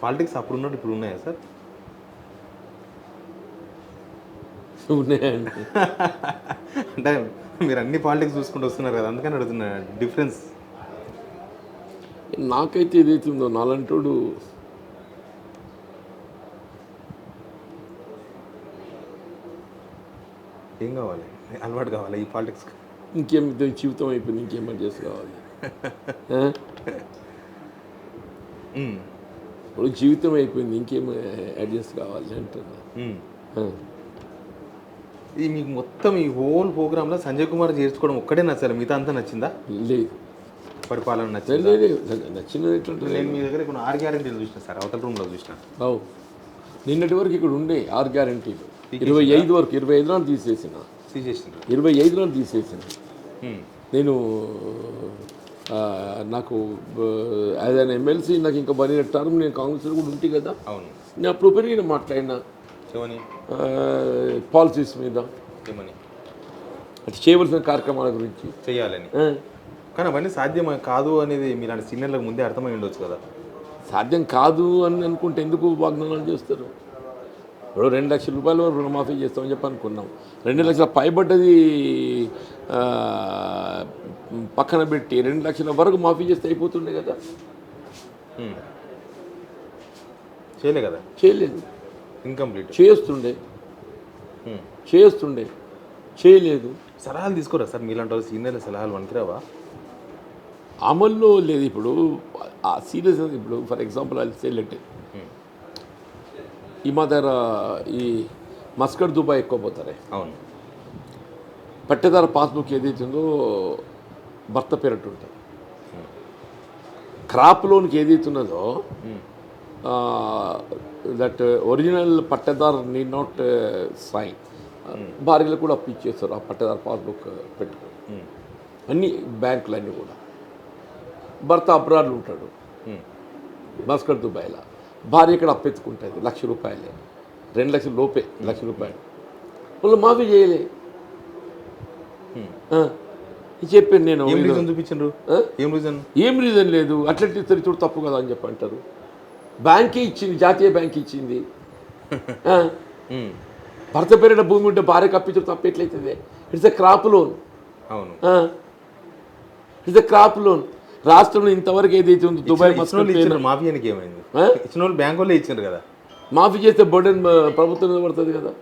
Politics అప్పుడు ఉన్నట్టు ఇప్పుడు ఉన్నాయా సార్? ఉన్నాయండి. అంటే మీరు అన్ని పాలిటిక్స్ చూసుకుంటూ వస్తున్నారు కదా, అందుకని అడుగుతున్నా డిఫరెన్స్. నాకైతే ఏదైతే ఉందో నాలంటోడు ఏం కావాలి, అలవాటు కావాలి ఈ పాలిటిక్స్? ఇంకేం జీవితం అయిపోయింది, ఇంకేం అడ్జస్ట్ కావాలి? ఆ? ఇప్పుడు జీవితం అయిపోయింది, ఇంకేం అడ్జస్ట్ కావాలి అంటున్నా. ఆ. ఈ మీకు మొత్తం ఈ హోల్ ప్రోగ్రాంలో సంజయ్ కుమార్ చేర్చుకోవడం ఒక్కడే నచ్చాలి, మిగతా అంతా నచ్చిందా? లేదు పరిపాలన నచ్చింది? లేదు, నచ్చినది ఎట్లుంటుంది? నేను మీ దగ్గర కొన్ని 6 గ్యారెంటీలు చూసిన సార్, అవతల రూమ్లో చూసిన. అవు నిన్నటి వరకు ఇక్కడ ఉండే 6 గ్యారెంటీలు 25 వరకు, 25 నాడు తీసేసిన, తీసేసిండ్రు. 25 నాడు తీసేసిన. నేను నాకు యాజ్ అన్ ఎమ్మెల్సీ నాకు ఇంకా బని టర్మ్ నేను కాంగ్రెస్లో కూడా ఉంటే కదా. అవును. నేను అప్పుడు పెరిగిన మాట్లాడినా ఏమని? పాలసీస్ మీద, ఏమని అది చేయవలసిన కార్యక్రమాల గురించి చేయాలని. కానీ అవన్నీ సాధ్యం కాదు అనేది మీలాంటి సీనియర్లకు ముందే అర్థమై ఉండొచ్చు కదా. సాధ్యం కాదు అని అనుకుంటే ఎందుకు వాగ్దానాలు చేస్తారు? ఇప్పుడు 2 లక్షల రూపాయల వరకు రుణమాఫీ చేస్తామని చెప్పి అనుకున్నాం. 2 లక్షల పైబడ్డది పక్కన పెట్టి 2 లక్షల వరకు మాఫీ చేస్తే అయిపోతుండే కదా. చేయలే కదా, చేయలేదు. ఇన్కంప్లీట్. చేస్తుండే చేయలేదు. సలహాలు తీసుకోరా సార్ మీలాంటి వాళ్ళు? సీనియర్ల సలహాలు వనికిరావా? అమల్లో లేదు. ఇప్పుడు ఆ సీరియస్, ఇప్పుడు ఫర్ ఎగ్జాంపుల్ అది సెలెక్ట్ ఈ మా దగ్గర ఈ మస్కట్ దుబాయ్ ఎక్కువ పోతారే. అవును. పట్టేదార పాస్బుక్ ఏదైతే ఉందో భర్త పేరట్టు ఉంటుంది. క్రాప్ లోన్కి ఏదైతే ఉన్నదో దట్ ఒరిజినల్ పట్టేదార్ నీడ్ నాట్ సైన్. భార్యలు కూడా అప్పు ఇచ్చేస్తారు ఆ పట్టేదార పాస్బుక్ పెట్టుకుని. అన్ని బ్యాంకులు అన్నీ కూడా. భర్త అబ్రాడ్లో ఉంటాడు మస్కట్ దుబాయ్లో, భార్య ఇక్కడ అప్పెత్తుకుంటుంది 1 లక్ష రూపాయలే, 2 లక్షల లోపే 1 లక్ష రూపాయలు. వాళ్ళు మాఫీ చేయలే. చెప్పాను నేను. చూపించండు. ఏం రీజన్ లేదు, అట్లెట్ ఇస్తారు చూడు తప్పు కదా అని చెప్పి అంటారు. బ్యాంకే ఇచ్చింది, జాతీయ బ్యాంక్ ఇచ్చింది. భర్త పేరిట భూమి ఉంటే భార్యకు అప్పించడం తప్పు ఎట్లయితుంది? It's a crop loan. అవును. It's a crop loan. రాష్ట్రంలో ఇంతవరకు ఏదైతే ఉందో దుబాయ్ మస్కట్ మాఫీ అని ఏమైంది? ఇచ్చిన వాళ్ళు బ్యాంక్ వాళ్ళే ఇచ్చారు కదా. మాఫీ చేస్తే బర్డెన్ ప్రభుత్వం మీద పడుతుంది కదా.